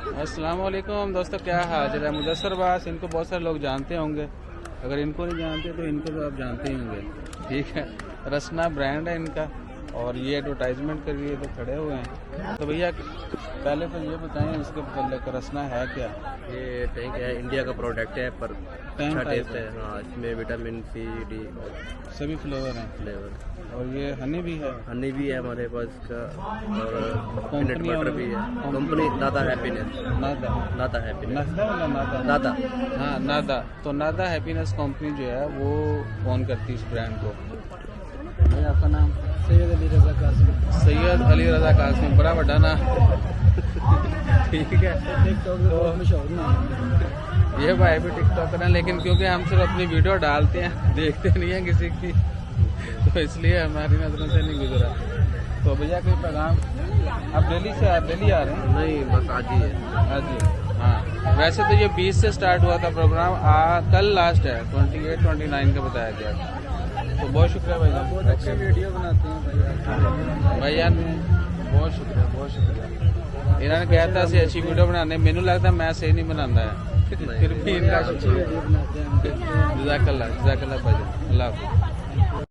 अस्सलाम वालेकुम दोस्तों, क्या हाल है। मुदस्सर बास, इनको बहुत सारे लोग जानते होंगे। अगर इनको नहीं जानते तो इनको तो आप जानते ही होंगे। ठीक है, रसना ब्रांड है इनका और ये एडवर्टाइजमेंट के लिए तो खड़े हुए हैं। तो भैया पहले तो ये बताएं इसके मतलब रसना है क्या। ये टैंक है, इंडिया का प्रोडक्ट है पर टैंक अच्छा टेस्ट है। है। हाँ, इसमें विटामिन सी डी सभी फ्लेवर हैं फ्लेवर, और ये हनी भी है। हनी भी है हमारे पास का, और पीनट कंपनी बटर भी है। कंपनी नादा हैप्पीनेस, नादा नादा हैप्पीनेस, नादा वाला नादा नादा। हाँ नादा। तो नादा हैप्पीनेस कंपनी जो है वो फोन करती है इस ब्रांड को। भाई आपका नाम? सैयद अली रजा कासिम। सैयद अली रजा कासिम, बड़ा बड़ा ना। ठीक है, टिकटॉक पे बहुत मशहूर नाम। ये भाई भी टिकटॉकर हैं, लेकिन क्योंकि हम सिर्फ अपनी वीडियो डालते हैं, देखते नहीं हैं किसी की, तो इसलिए हमारी नजरों से नहीं गुजरा। तो भैया कोई पैगाम? आप दिल्ली आ रहे हैं? नहीं, बस आज ही है। हाँ जी। हाँ, वैसे तो ये 20 से स्टार्ट हुआ था प्रोग्राम, कल लास्ट है 28-29 का बताया गया था। तो बहुत शुक्रिया भाई साहब, बहुत अच्छी वीडियो बनाते हैं भैया ने बहुत शुक्रिया, बहुत शुक्रिया। इन्होंने कहा था असं अच्छी वीडियो बनाने, मैनू लगता मैं सही नहीं बनाता है, फिर भी इनका अच्छी शुक्रिया। वीडियो बनाते हैं। जज़ाकल्लाह भाई, अल्लाह हाफ़िज़।